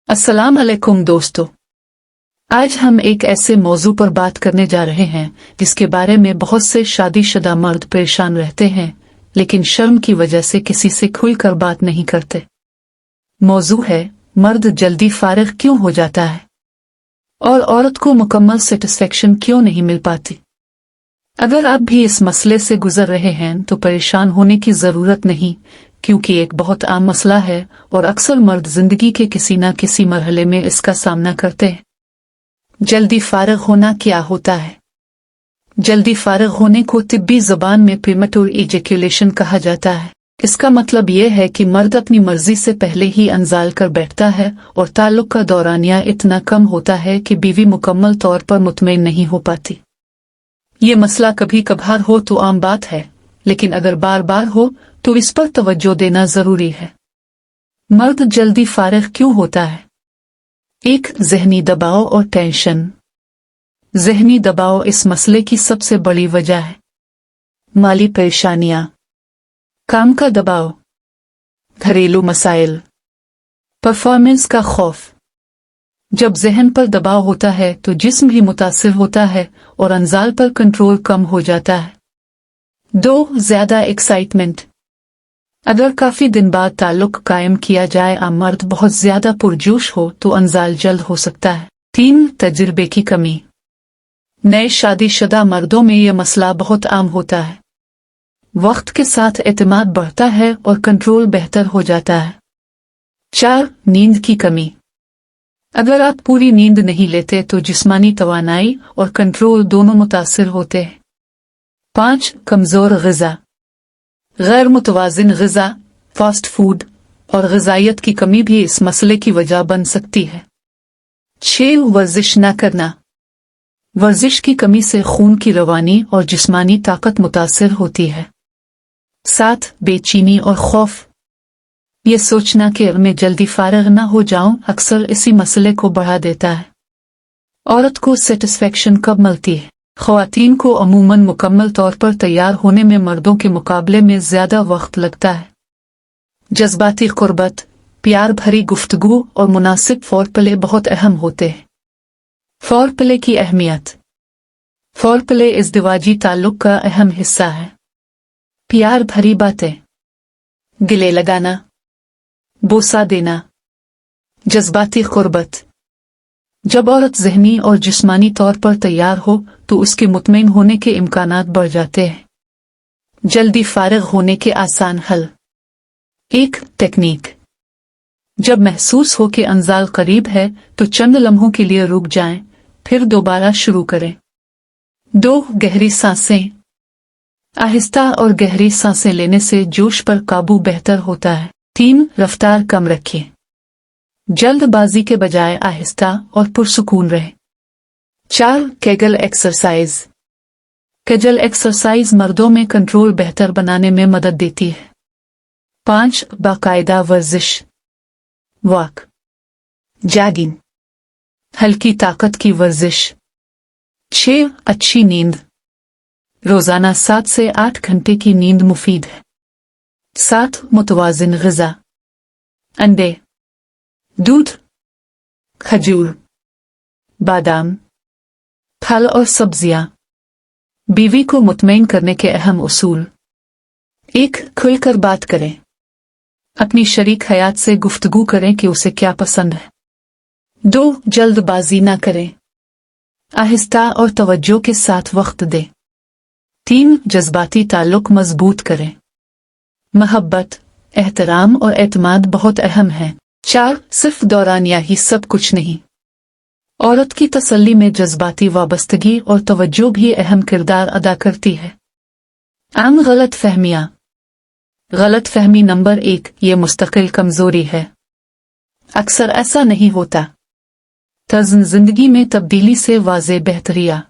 अस्सलाम अलैकुम दोस्तों, आज हम एक ऐसे मौजू पर बात करने जा रहे हैं जिसके बारे में बहुत से शादीशुदा मर्द परेशान रहते हैं, लेकिन शर्म की वजह से किसी से खुलकर बात नहीं करते। मौजू है, मर्द जल्दी फारिग क्यों हो जाता है और औरत को मुकम्मल सेटिस्फेक्शन क्यों नहीं मिल पाती। अगर आप भी इस मसले से गुजर रहे हैं तो परेशान होने की जरूरत नहीं, क्योंकि एक बहुत आम मसला है और अक्सर मर्द जिंदगी के किसी न किसी मरहले में इसका सामना करते हैं। जल्दी फारिग होना क्या होता है? जल्दी फारिग होने को तिब्बी ज़बान में प्रीमेच्योर इजैक्यूलेशन कहा जाता है। इसका मतलब यह है कि मर्द अपनी मर्जी से पहले ही अंजाल कर बैठता है और ताल्लुक का दौरानिया इतना कम होता है कि बीवी मुकम्मल तौर पर मुतमईन नहीं हो पाती। ये मसला कभी कभार हो तो आम बात है, लेकिन अगर बार बार हो तो इस पर तवज्जो देना जरूरी है। मर्द जल्दी फारिग क्यों होता है? एक, ज़हनी दबाव और टेंशन। ज़हनी दबाव इस मसले की सबसे बड़ी वजह है। माली परेशानियां, काम का दबाव, घरेलू मसाइल, परफॉर्मेंस का खौफ। जब जहन पर दबाव होता है तो जिस्म भी मुतासिर होता है और अंजाल पर कंट्रोल कम हो जाता है। 2, ज्यादा एक्साइटमेंट। अगर काफी दिन बाद ताल्लुक कायम किया जाए और मर्द बहुत ज्यादा पुरजोश हो तो अंजाल जल्द हो सकता है। 3, तजुर्बे की कमी। नए शादीशुदा मर्दों में यह मसला बहुत आम होता है। वक्त के साथ एतमाद बढ़ता है और कंट्रोल बेहतर हो जाता है। 4, नींद की कमी। अगर आप पूरी नींद नहीं लेते तो जिस्मानी तवानाई और कंट्रोल दोनों मुतासिर होते हैं। 5, कमजोर ग़िज़ा। गैर मुतवाज़िन ग़िज़ा, फास्ट फूड और ग़िज़ाइयत की कमी भी इस मसले की वजह बन सकती है। 6, वर्जिश न करना। वर्जिश की कमी से खून की रवानी और जिस्मानी ताकत मुतासिर होती है। 7, बेचैनी और खौफ। ये सोचना कि मैं जल्दी फारिग न हो जाऊं अक्सर इसी मसले को बढ़ा देता है। औरत को सेटिस्फेक्शन कब मिलती है? ख़वातीन को अमूमन मुकम्मल तौर पर तैयार होने में मर्दों के मुकाबले में ज्यादा वक्त लगता है। जज्बाती क़ुर्बत, प्यार भरी गुफ्तगू और मुनासिब फ़ोरप्ले बहुत अहम होते हैं। फ़ोरप्ले की अहमियत। फ़ोरप्ले इज़्दिवाजी ताल्लुक का अहम हिस्सा है। प्यार भरी बातें, गले लगाना, बोसा देना, जज्बाती क़ुर्बत। जब औरत ज़हनी और जिस्मानी तौर पर तैयार हो तो उसके मुतमईन होने के इम्कानात बढ़ जाते हैं। जल्दी फारिग होने के आसान हल। 1, टेक्निक। जब महसूस हो कि अंजाल करीब है तो चंद लम्हों के लिए रुक जाएं, फिर दोबारा शुरू करें। 2, गहरी सांसें। आहिस्ता और गहरी सांसें लेने से जोश पर काबू बेहतर होता है। 3, रफ्तार कम रखें। जल्दबाजी के बजाय आहिस्ता और पुरसुकून रहे। 4, केगल एक्सरसाइज। केगल एक्सरसाइज मर्दों में कंट्रोल बेहतर बनाने में मदद देती है। 5, बाकायदा वर्जिश, वॉक, जॉगिंग, हल्की ताकत की वर्जिश। 6, अच्छी नींद। रोजाना 7 से 8 घंटे की नींद मुफीद है। 7, मुतवाज़िन ग़िज़ा। अंडे, दूध, खजूर, बादाम, फल और सब्जियां। बीवी को मुतमईन करने के अहम उसूल। 1, खुलकर बात करें। अपनी शरीक हयात से गुफ्तगू करें कि उसे क्या पसंद है। 2, जल्दबाजी ना करें। आहिस्ता और तवज्जो के साथ वक्त दें। 3, जज्बाती ताल्लुक मजबूत करें। मोहब्बत, एहतराम और एतमाद बहुत अहम है। 4, सिर्फ दौरानिया ही सब कुछ नहीं। औरत की तसल्ली में जज्बाती वाबस्तगी और तवज्जो भी अहम किरदार अदा करती है। आम गलत फहमियां। गलत फहमी नंबर 1, ये मुस्तकिल कमजोरी है। अक्सर ऐसा नहीं होता। तज़्न जिंदगी में तब्दीली से वाज़े बेहतरिया।